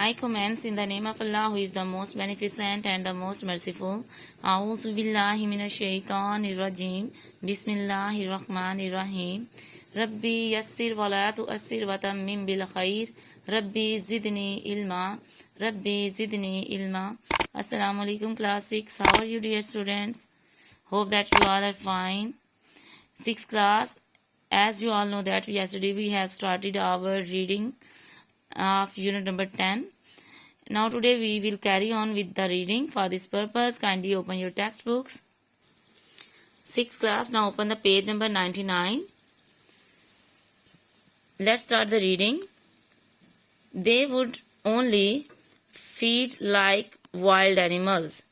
I commence in the name of Allah who is the most beneficent and the most merciful. A'udhu billahi minash shaitanir rajim. Bismillahir rahmanir rahim. Rabbi yassir wa la tu'assir wa tammim bil khair. Rabbi zidni ilma. Rabbi zidni ilma. Assalamu alaikum class 6. How are you dear students? Hope that you all are fine. 6th class. As you all know that yesterday we have started our reading of unit number 10. Now today we will carry on with the reading. For this purpose, kindly open your textbooks. 6th class, now open the page number 99. Let's start the reading. They would only feed like wild animals.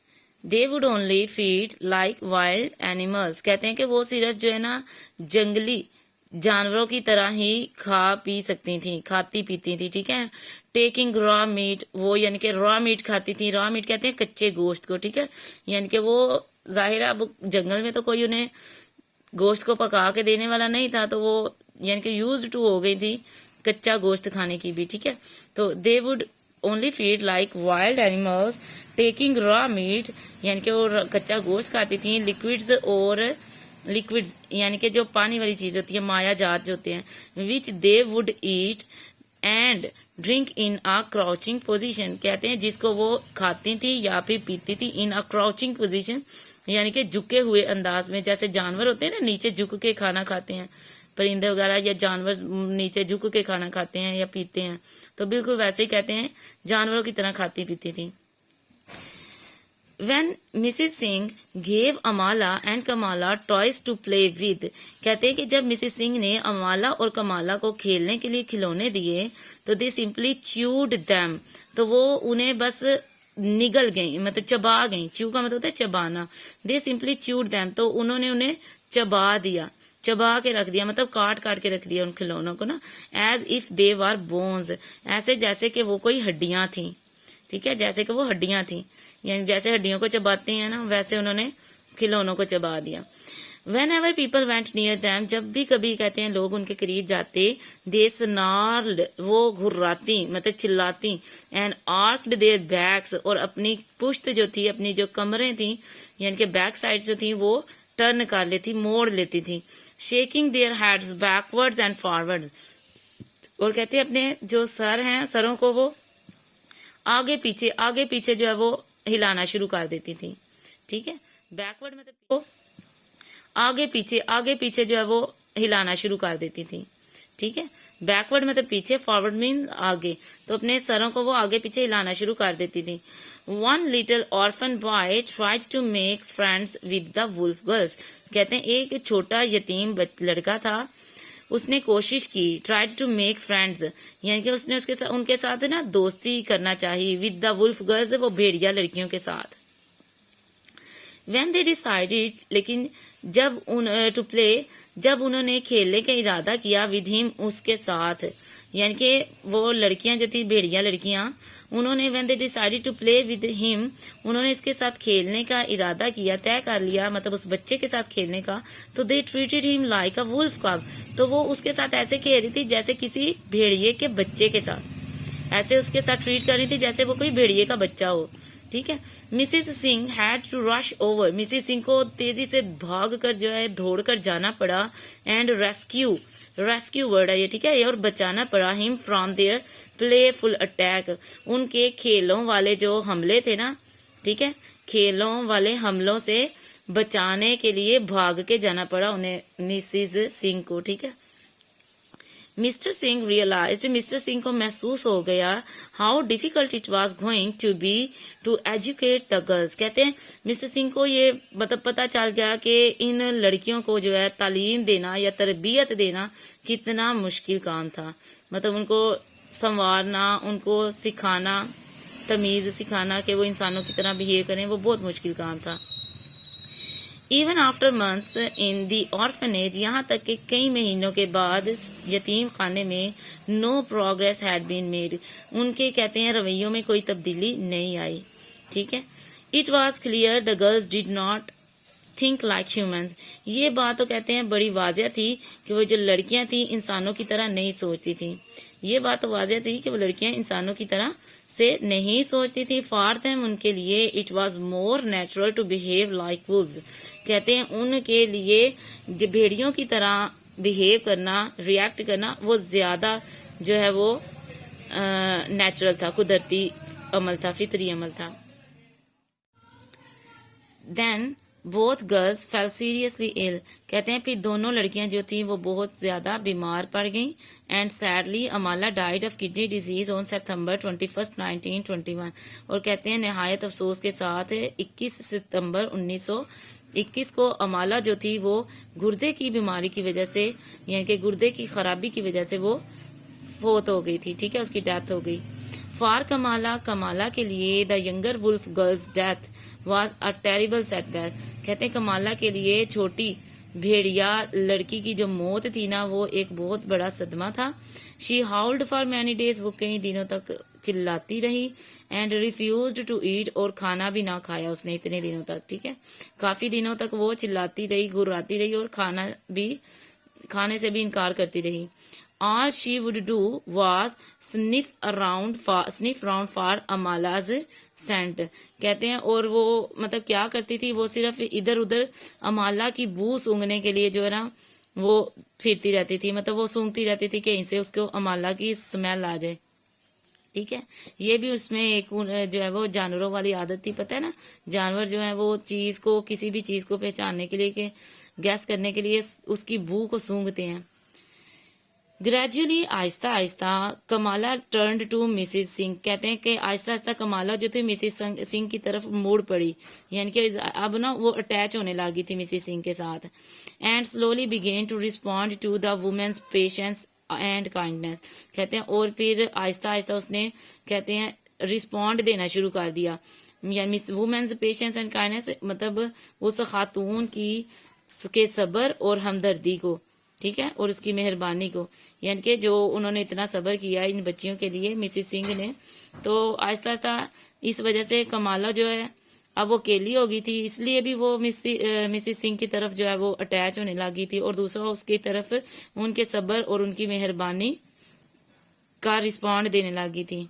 They would only feed like wild animals. कहते हैं कि वो सिर्फ जो है ना जंगली जानवरों की तरह ही खा पी सकती थी, खाती पीती थी, ठीक है. टेकिंग रॉ मीट, वो यानी कि रॉ मीट खाती थी. रॉ मीट कहते हैं कच्चे गोश्त को, ठीक है. यानी कि वो जाहिर है अब जंगल में तो कोई उन्हें गोश्त को पका के देने वाला नहीं था, तो वो यानी कि यूज टू हो गई थी कच्चा गोश्त खाने की भी, ठीक है. तो they would only feed like wild animals taking raw meat, यानी कि वो कच्चा गोश्त खाती थी. लिक्विड्स यानी कि जो पानी वाली चीज होती है, माया जात जो होते हैं, which they would eat and drink in a crouching position. कहते हैं जिसको वो खाती थी या फिर पीती थी इन अ क्राउचिंग पोजीशन, यानी कि झुके हुए अंदाज में. जैसे जानवर होते हैं ना नीचे झुक के खाना खाते हैं, परिंदे वगैरह या जानवर नीचे झुक के खाना खाते हैं या पीते हैं, तो बिल्कुल वैसे ही कहते हैं जानवरों की तरह खाती पीती थी. When Mrs. Singh gave Amala and Kamala toys to play with, कहते हैं कि जब मिसेस सिंह ने अमाला और कमाला को खेलने के लिए खिलौने दिए तो दे सिंपली च्यूड दैम, तो वो उन्हें बस निगल गई, मतलब चबा गई. च्यू का मतलब होता है चबाना. दे सिंपली च्यूड दैम, तो उन्होंने उन्हें चबा दिया, चबा के रख दिया, मतलब काट काट के रख दिया उन खिलौनों को ना. As if they were bones, ऐसे जैसे कि वो कोई हड्डियां थी, ठीक है, जैसे कि वो हड्डियां थी, यानी जैसे हड्डियों को चबाते हैं ना वैसे उन्होंने खिलौनों को चबा दिया. When ever people went near them, जब भी कभी कहते हैं लोग उनके करीब जाते, दे स्नार्ल्ड, वो घुर्राती मतलब चिल्लाती, एंड आर्क्ड देयर बैक्स, और अपनी पुश्त जो थी, अपनी जो कमरें थी यानी कि बैक साइड जो थी वो टर्न कर लेती, मोड़ लेती थी. Shaking their heads backwards and forward, और कहते हैं अपने जो सर हैं सरों को वो आगे पीछे जो है वो हिलाना शुरू कर देती थी, ठीक है. बैकवर्ड मतलब आगे पीछे जो है वो हिलाना शुरू कर देती थी, ठीक है. बैकवर्ड मतलब पीछे, फॉरवर्ड मीन आगे, तो अपने सरों को वो आगे पीछे हिलाना शुरू कर देती थी. One little orphan boy tried to make friends with the wolf girls, कहते हैं एक छोटा यतीम लड़का था, उसने कोशिश की, ट्राइड टू मेक फ्रेंड्स, यानी कि उसने उनके साथ ना दोस्ती करना चाहिए, विद द वुल्फ गर्ल्स, वो भेड़िया लड़कियों के साथ. व्हेन दे डिसाइडेड, लेकिन जब टू प्ले, जब उन्होंने खेलने का इरादा किया, विद हिम, उसके साथ, यानी कि वो लड़कियां जो थी भेड़िया लड़कियां, उन्होंने when they decided to play with him, उन्होंने इसके साथ खेलने का इरादा किया, तय कर लिया, मतलब उस बच्चे के साथ खेलने का, तो they treated him like a wolf cub, तो वो उसके साथ ऐसे खेल रही थी जैसे किसी भेड़िए के बच्चे के साथ, ऐसे उसके साथ ट्रीट कर रही थी जैसे वो कोई भेड़िए का बच्चा हो, ठीक है. Mrs Singh had to rush over, Mrs Singh को तेजी से भाग कर जो है दौड़ कर जाना पड़ा, एंड रेस्क्यू वर्ड है ये, ठीक है, और बचाना पड़ा, him from their playful attack, उनके खेलों वाले जो हमले थे ना, ठीक है, खेलों वाले हमलों से बचाने के लिए भाग के जाना पड़ा उन्हें, मिसेस सिंह को, ठीक है. Mr Singh realised, Mr Singh को महसूस हो गया, how difficult it was going to be to educate the girls, कहते हैं मिस्टर सिंह को ये मतलब पता चल गया कि इन लड़कियों को जो है तालीम देना या तरबियत देना कितना मुश्किल काम था, मतलब उनको संवारना, उनको सिखाना, तमीज सिखाना कि वो इंसानों की तरह बिहेव करें, वो बहुत मुश्किल काम था. Even after months in the orphanage, यहाँ तक कि कई महीनों के बाद यतीम खाने में, no progress had been made, उनके कहते हैं रवैयों में कोई तब्दीली नहीं आई, ठीक है. It was clear the girls did not think like humans, ये बात तो कहते हैं बड़ी वाजिया थी कि वो जो लड़कियां थी इंसानों की तरह नहीं सोचती थी. ये बात तो वाजिया थी कि वो लड़कियां इंसानों की तरह से नहीं सोचती थी। फॉर देम उनके लिए it was more natural to behave like wolves. कहते हैं उनके लिए भेड़ियों की तरह बिहेव करना, रिएक्ट करना वो ज्यादा जो है वो नेचुरल था, कुदरती अमल था, फितरी अमल था। Then both girls fell seriously ill. कहते हैं फिर दोनों लड़कियां जो थी वो बहुत ज्यादा बीमार पड़ गईं। And sadly अमाला died of kidney disease on सितंबर 21, 1921। और कहते हैं नहायत अफसोस के साथ 21 सितंबर 1921 को अमाला जो थी वो गुर्दे की बीमारी की वजह से, यानी कि गुर्दे की खराबी की वजह से वो फोत हो गई थी। ठीक है, उसकी डेथ हो गई। फॉर कमाला, कमाला के लिए the younger wolf girl's death was a terrible setback. कहते हैं कमाला के लिए छोटी भेड़िया लड़की की जो मौत थी ना वो एक बहुत बड़ा सदमा था। शी हाउल्ड फॉर मैनी डेज, वो कई दिनों तक चिल्लाती रही। एंड रिफ्यूज्ड टू ईट, और खाना भी ना खाया उसने इतने दिनों तक। ठीक है, काफी दिनों तक वो चिल्लाती रही, गुर्राती रही और खाने से भी इनकार करती रही। All she would do was sniff round for Amala's scent। कहते हैं और वो मतलब क्या करती थी, वो सिर्फ इधर उधर अमाला की बू सूंघने के लिए जो है ना वो फिरती रहती थी, मतलब वो सूंघती रहती थी कहीं से उसको अमाला की स्मेल आ जाए। ठीक है, ये भी उसमें एक जो है वो जानवरों वाली आदत थी। पता है ना, जानवर जो है वो चीज को, किसी भी चीज को पहचानने के लिए, गैस करने के लिए उसकी बू को सूंघते हैं। ग्रेजुअली, आहिस्ता आहिस्ता Kamala turned to Mrs Singh. कहते हैं कि आहिस्ता आहिस्ता कमाला जो थी मिसिज सिंह की तरफ मुड़ पड़ी, यानी कि अब ना वो अटैच होने लगी थी मिसिज सिंह के साथ। And slowly began to respond to the woman's patience and kindness. कहते हैं और फिर आहिस्ता आहिस्ता उसने कहते हैं रिस्पॉन्ड देना शुरू कर दिया, यानी वुमेन्स पेशेंस एंड काइंडनेस मतलब उस खातून की के सब्र और हमदर्दी को। ठीक है, और उसकी मेहरबानी को, यानी कि जो उन्होंने इतना सब्र किया इन बच्चियों के लिए मिसिस सिंह ने, तो आहिस्ता आहिस्ता इस वजह से कमाला जो है अब वो अकेली हो गई थी, इसलिए भी वो मिसिस सिंह की तरफ जो है वो अटैच होने लगी थी, और दूसरा उसकी तरफ उनके सब्र और उनकी मेहरबानी का रिस्पॉन्ड देने लगी थी।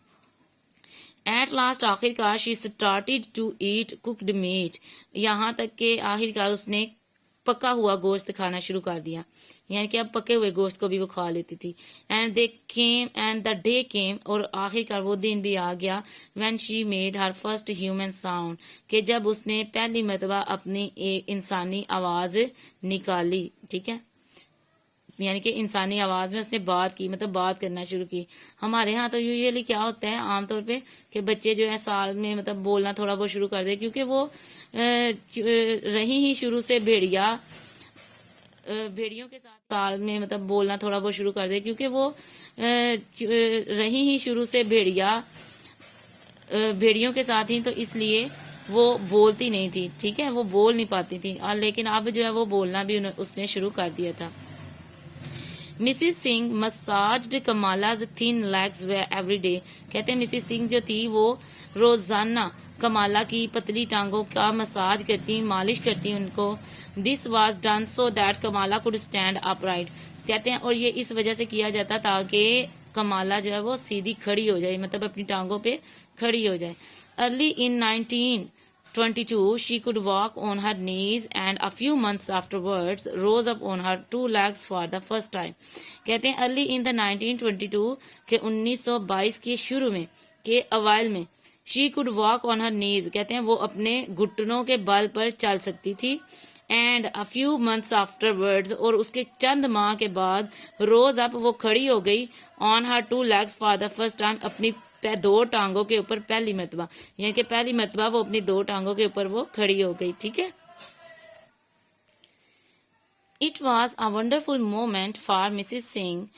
एट लास्ट, आखिरकार she started to eat cooked meat. यहाँ तक के आखिरकार उसने पका हुआ गोश्त खाना शुरू कर दिया, यानी कि अब पके हुए गोश्त को भी वो खा लेती थी। एंड द डे केम, और आखिरकार वो दिन भी आ गया, when she made her first human sound, कि जब उसने पहली मर्तबा अपनी एक इंसानी आवाज निकाली। ठीक है, यानी कि इंसानी आवाज में उसने बात की, मतलब बात करना शुरू की। हमारे यहाँ तो यूजुअली क्या होता है आमतौर पे कि बच्चे जो है साल में मतलब बोलना थोड़ा बहुत शुरू कर दे, क्योंकि वो रही ही शुरू से भेड़ियों के साथ साल में मतलब बोलना थोड़ा बहुत शुरू कर दे, क्योंकि वो रही ही शुरू से भेड़ियों के साथ ही, तो इसलिए वो बोलती नहीं थी। ठीक है, वो बोल नहीं पाती थी, और लेकिन अब जो है वो बोलना भी उसने शुरू कर दिया था। Mrs Singh massaged Kamala's thin legs every day. कहते हैं मिसिस सिंह जो थी वो रोजाना कमाला की पतली टांगों का मसाज करती, मालिश करती उनको। This was done so that Kamala could stand upright. कहते हैं और ये इस वजह से किया जाता ताकि कमाला जो है वो सीधी खड़ी हो जाए, मतलब अपनी टांगों पे खड़ी हो जाए। Early in 1922 she could walk on her knees and a few months afterwards rose up on her two legs for the first time। कहते हैं अर्ली इन द 1922 के 1922 के शुरू में के अवाइल में she could walk on her knees, कहते हैं वो अपने घुटनों के बल पर चल सकती थी। And a few months afterwards, और उसके चंद माह के बाद रोज अप वो खड़ी हो गई on her two legs for the first time, अपनी दो टांगों के ऊपर पहली मर्तबा, यानी कि पहली मर्तबा वो अपनी दो टांगों के ऊपर वो खड़ी हो गई। ठीक है, it was a wonderful moment for Mrs Singh.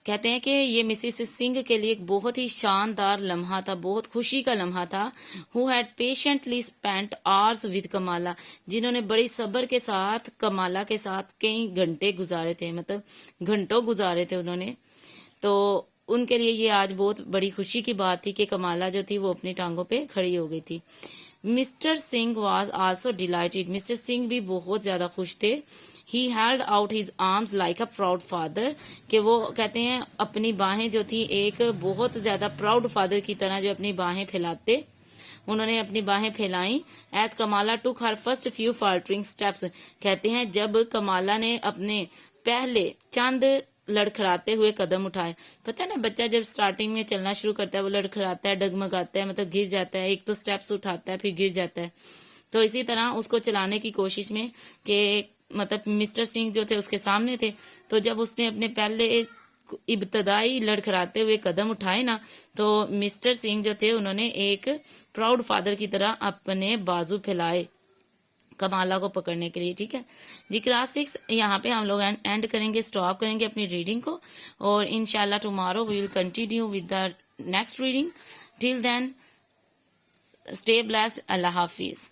कहते हैं कि ये मिसिस सिंह के लिए एक बहुत ही शानदार लम्हा था, बहुत खुशी का लम्हा था। Who had patiently spent hours with Kamala, जिन्होंने बड़ी सब्र के साथ कमाला के साथ कई घंटे गुजारे थे, मतलब घंटों गुजारे थे उन्होंने। तो उनके लिए ये आज बहुत बड़ी खुशी की बात थी कि कमाला जो थी वो अपनी टांगों पे खड़ी हो गई थी। Mister Singh was also dilated, mister Singh भी बहुत ज्यादा खुश थे। He held out his arms like a proud father, कि वो कहते हैं अपनी बाहें जो थी एक बहुत ज्यादा प्राउड फादर की तरह जो अपनी बाहें फैलाते, उन्होंने अपनी बाहें फैलाई। एज कमाला टुक हर फर्स्ट फ्यू फाल्टरिंग स्टेप्स, कहते हैं जब कमाला ने अपने पहले चंद लड़खड़ाते हुए कदम उठाए। पता है ना, बच्चा जब स्टार्टिंग में चलना शुरू करता है वो लड़खड़ाता है, डगमगाता है, मतलब गिर जाता है, एक तो स्टेप्स उठाता है फिर गिर जाता है। तो इसी तरह उसको चलाने की कोशिश में कि मतलब मिस्टर सिंह जो थे उसके सामने थे, तो जब उसने अपने पहले इब्तदाई लड़खड़ाते हुए कदम उठाए ना, तो मिस्टर सिंह जो थे उन्होंने एक प्राउड फादर की तरह अपने बाजू फैलाए कमाला को पकड़ने के लिए। ठीक है जी, क्लास 6 यहाँ पे हम लोग एंड करेंगे, स्टॉप करेंगे अपनी रीडिंग को, और इंशाल्लाह tomorrow we will continue with the next reading. Till then stay blessed, अल्लाह हाफिज।